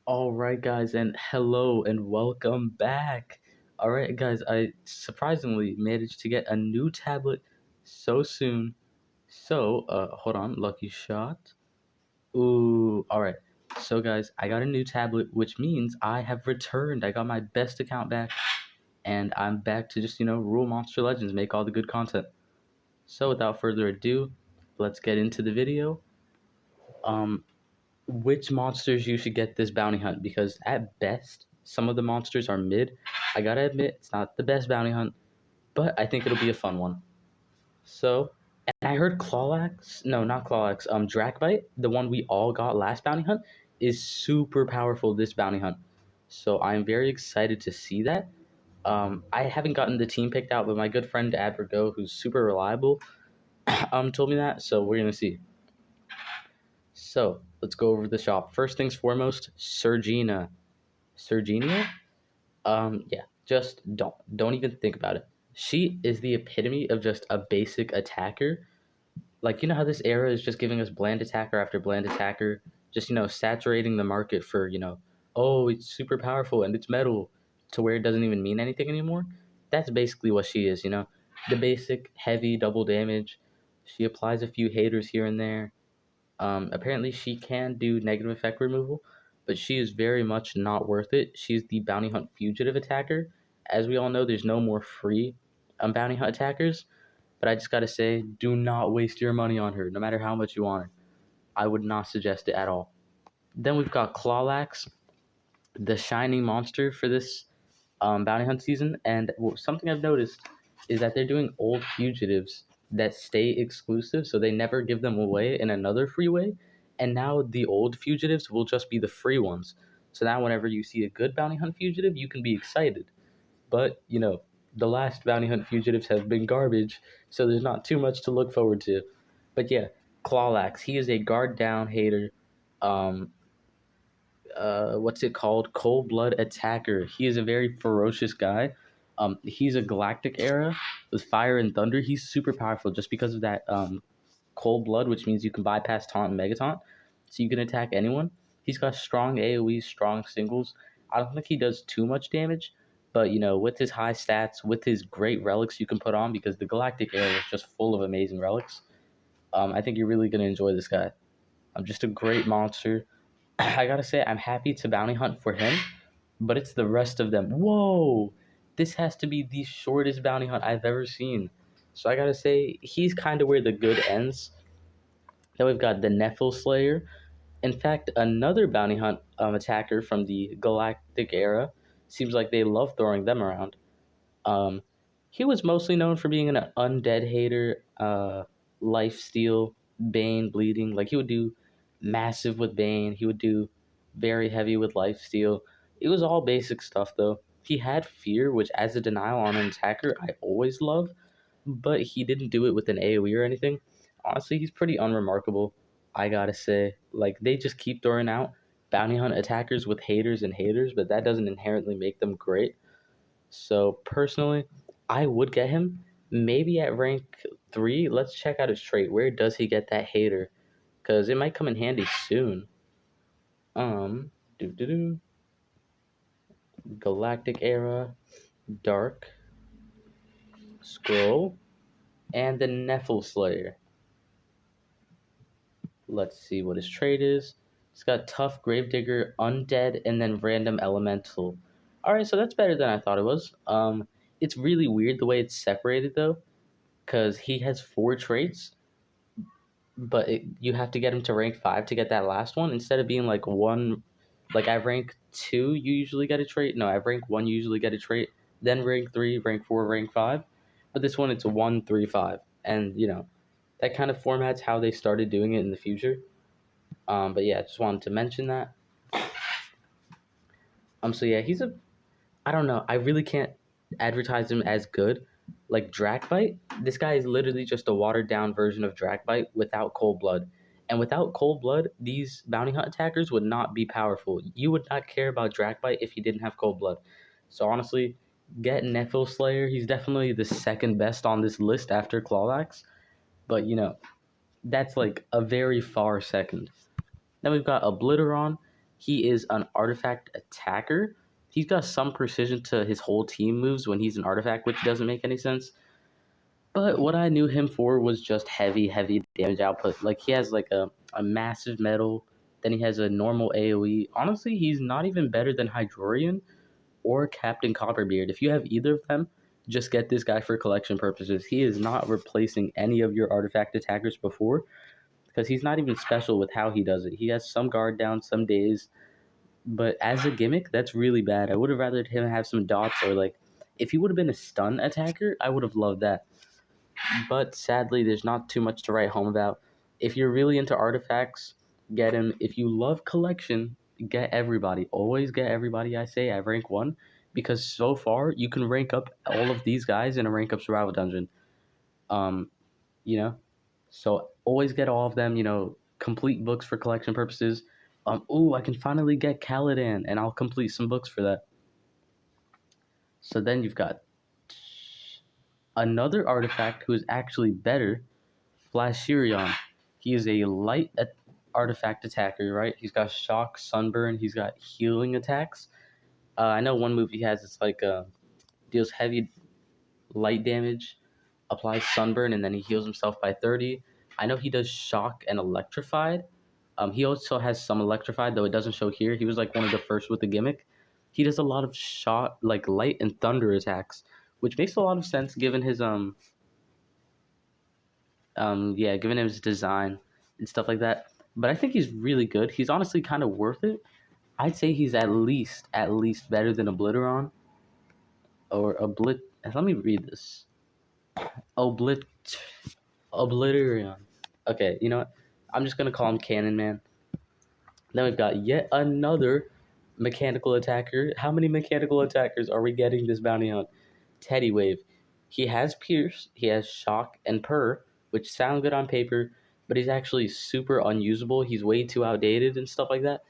All right, guys, and hello and welcome back. All right, guys, I surprisingly managed to get a new tablet so soon. Hold on, lucky shot. Ooh, all right. So, guys, I got a new tablet, which means I have returned. I got my best account back, and I'm back to just, rule Monster Legends, make all the good content. So, without further ado, let's get into the video. Um, which monsters you should get this bounty hunt, because at best some of the monsters are mid. I gotta admit, it's not the best bounty hunt, but I think it'll be a fun one. So, and I heard Klawlax, no, not Klawlax, Drakbite, the one we all got last bounty hunt, is super powerful this bounty hunt. So I'm very excited to see that. I haven't gotten the team picked out, but my good friend Advergo, who's super reliable, told me that. So we're gonna see. So let's go over the shop. First things foremost, Sergina. Serginia? Yeah, just don't even think about it. She is the epitome of just a basic attacker. Like, you know how this era is just giving us bland attacker after bland attacker, just, saturating the market for, oh, it's super powerful and it's metal, to where it doesn't even mean anything anymore. That's basically what she is, the basic heavy double damage. She applies a few haters here and there. Apparently, she can do negative effect removal, but she is very much not worth it. She's the bounty hunt fugitive attacker. As we all know, there's no more free bounty hunt attackers. But I just gotta say, do not waste your money on her, no matter how much you want her. I would not suggest it at all. Then we've got Klawlax, the shining monster for this bounty hunt season. And something I've noticed is that they're doing old fugitives that stay exclusive, so they never give them away in another free way. And now the old fugitives will just be the free ones. So now whenever you see a good bounty hunt fugitive, you can be excited. But, the last bounty hunt fugitives have been garbage, so there's not too much to look forward to. But yeah, Klawlax, he is a guard down hater. Um, what's it called? Cold blood attacker. He is a very ferocious guy. He's a galactic era with fire and thunder. He's super powerful just because of that cold blood, which means you can bypass taunt and mega taunt, so you can attack anyone. He's got strong AoE, strong singles. I don't think he does too much damage, but with his high stats, with his great relics you can put on, because the galactic era is just full of amazing relics. I think you're really gonna enjoy this guy. I'm just a great monster. I gotta say, I'm happy to bounty hunt for him, but it's the rest of them. Whoa! This has to be the shortest bounty hunt I've ever seen. So I gotta say, he's kind of where the good ends. Then we've got the Nephil Slayer. In fact, another bounty hunt attacker from the Galactic era. Seems like they love throwing them around. Um, he was mostly known for being an undead hater, life steal, Bane, bleeding. Like, he would do massive with Bane. He would do very heavy with life steal. It was all basic stuff, though. He had fear, which as a denial on an attacker, I always love, but he didn't do it with an AoE or anything. Honestly, he's pretty unremarkable, I gotta say. Like, they just keep throwing out bounty hunt attackers with haters and haters, but that doesn't inherently make them great. So personally, I would get him maybe at rank 3. Let's check out his trait. Where does he get that hater? Because it might come in handy soon. Um, doo doo doo. Galactic era, dark, scroll, and the Nephil Slayer. Let's see what his trait is. It's got tough, gravedigger, undead, and then random elemental. Alright, so that's better than I thought it was. It's really weird the way it's separated though, because he has 4 traits, but you have to get him to rank 5 to get that last one, instead of being like one. Like, I rank 2, you usually get a trait. No, I rank 1, you usually get a trait. Then rank 3, rank 4, rank 5. But this one, it's 1, 3, 5. And, that kind of formats how they started doing it in the future. But yeah, just wanted to mention that. So yeah, I don't know. I really can't advertise him as good. Like Drakbite, this guy is literally just a watered down version of Drakbite without cold blood. And without cold blood, these bounty hunt attackers would not be powerful. You would not care about Drakbite if he didn't have cold blood. So honestly, get Nephil Slayer. He's definitely the second best on this list after Klawlax. But that's like a very far second. Then we've got Obliteron. He is an artifact attacker. He's got some precision to his whole team moves when he's an artifact, which doesn't make any sense. But what I knew him for was just heavy damage output. Like he has like a massive metal, then he has a normal AoE. Honestly, he's not even better than Hydrorian or Captain Copperbeard. If you have either of them, just get this guy for collection purposes. He is not replacing any of your artifact attackers before because he's not even special with how he does it. He has some guard down some days, but as a gimmick, that's really bad. I would have rather him have some dots or like if he would have been a stun attacker, I would have loved that. But sadly, there's not too much to write home about. If you're really into artifacts, get him. If you love collection, get everybody. Always get everybody, I say, at rank 1. Because so far, you can rank up all of these guys in a rank up survival dungeon. Um, you know? So always get all of them, complete books for collection purposes. I can finally get Caladan, and I'll complete some books for that. So then you've got another artifact who is actually better, Flashirion. He is a light artifact attacker, right? He's got shock, sunburn, he's got healing attacks. I know one move he has is like deals heavy light damage, applies sunburn, and then he heals himself by 30. I know he does shock and electrified. He also has some electrified, though it doesn't show here. He was like one of the first with the gimmick. He does a lot of shot, like light and thunder attacks, which makes a lot of sense given his given him his design and stuff like that. But I think he's really good. He's honestly kind of worth it. I'd say he's at least better than Obliteron or Oblit. Let me read this. Obliteron. Okay, you know what? I'm just gonna call him Cannon Man. Then we've got yet another mechanical attacker. How many mechanical attackers are we getting this bounty on? Teddy Wave. He has Pierce, he has Shock and Purr, which sound good on paper, but he's actually super unusable. He's way too outdated and stuff like that.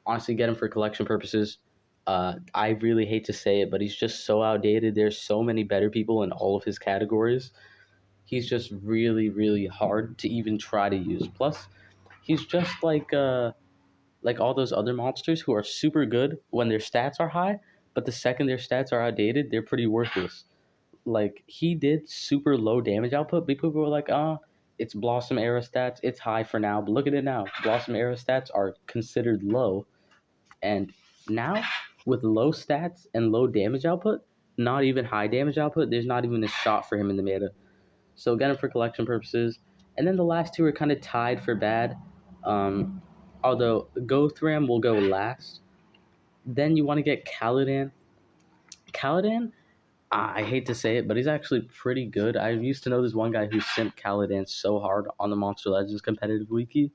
Honestly, get him for collection purposes. I really hate to say it, but he's just so outdated. There's so many better people in all of his categories. He's just really hard to even try to use. Plus, he's just like all those other monsters who are super good when their stats are high, but the second their stats are outdated, they're pretty worthless. Like he did super low damage output. People were like, it's Blossom era stats. It's high for now, but look at it now. Blossom era stats are considered low, and now with low stats and low damage output, not even high damage output, there's not even a shot for him in the meta. So get him for collection purposes. And then the last two are kind of tied for bad. Um, Although Gothram will go last. Then you want to get Caladan. Caladan, I hate to say it, but he's actually pretty good. I used to know this one guy who simped Caladan so hard on the Monster Legends competitive wiki.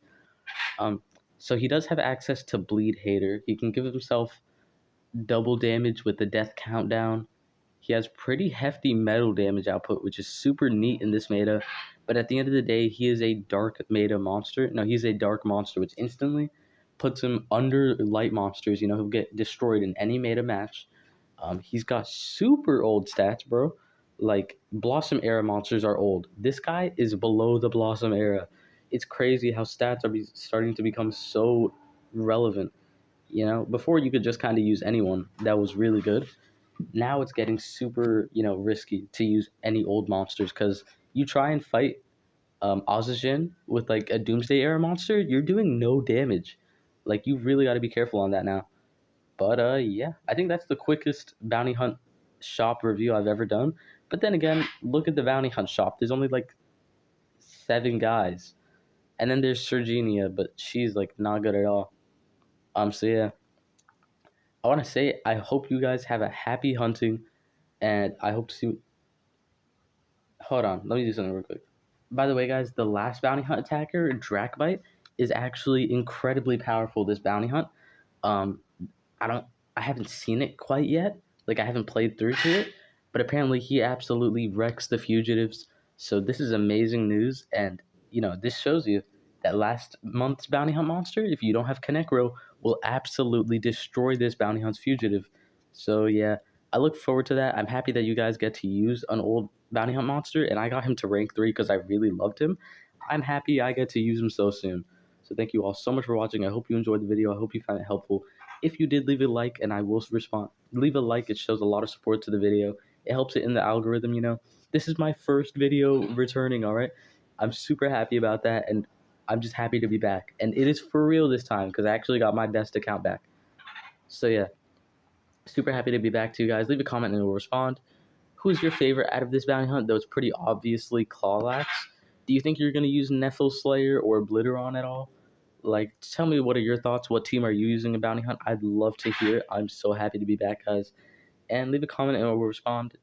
Um, so he does have access to Bleed Hater. He can give himself double damage with the death countdown. He has pretty hefty metal damage output, which is super neat in this meta. But at the end of the day, he is a dark meta monster. No, he's a dark monster, which instantly puts him under light monsters. He'll get destroyed in any meta match. He's got super old stats, bro. Like, Blossom era monsters are old. This guy is below the Blossom era. It's crazy how stats are starting to become so relevant. Before you could just kind of use anyone that was really good. Now it's getting super, risky to use any old monsters because you try and fight Oxygen with like a Doomsday era monster, you're doing no damage. Like you really got to be careful on that now. But yeah, I think that's the quickest bounty hunt shop review I've ever done. But then again, look at the bounty hunt shop. There's only like 7 guys, and then there's Sergenia, but she's like not good at all. So yeah, I want to say I hope you guys have a happy hunting, and I hope to see. Hold on, let me do something real quick. By the way, guys, the last bounty hunt attacker, Drakbite, is actually incredibly powerful. This bounty hunt. Um, I don't I haven't seen it quite yet. Like I haven't played through to it, but apparently he absolutely wrecks the fugitives. So this is amazing news, and this shows you that last month's bounty hunt monster, if you don't have Connecro, will absolutely destroy this bounty hunt's fugitive. So yeah, I look forward to that. I'm happy that you guys get to use an old bounty hunt monster, and I got him to rank 3 because I really loved him. I'm happy I get to use him so soon. So thank you all so much for watching. I hope you enjoyed the video. I hope you found it helpful. If you did, leave a like, and I will respond. Leave a like. It shows a lot of support to the video. It helps it in the algorithm, you know. This is my first video returning, all right? I'm super happy about that, and I'm just happy to be back. And it is for real this time, because I actually got my best account back. So yeah, super happy to be back to you guys. Leave a comment and we'll respond. Who's your favorite out of this bounty hunt? That was pretty obviously Klawlax. Do you think you're going to use Nephil Slayer or Blitteron at all? Like, tell me, what are your thoughts? What team are you using in bounty hunt? I'd love to hear it. I'm so happy to be back, guys. And leave a comment and we'll respond.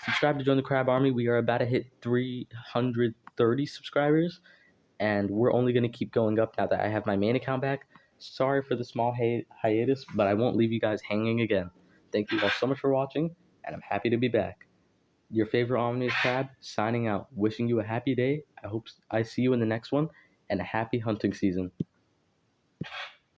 Subscribe to join the Crab Army. We are about to hit 330 subscribers, and we're only going to keep going up now that I have my main account back. Sorry for the small hiatus, but I won't leave you guys hanging again. Thank you all so much for watching, and I'm happy to be back. Your favorite Omni-Crab signing out. Wishing you a happy day. I hope I see you in the next one, and a happy hunting season.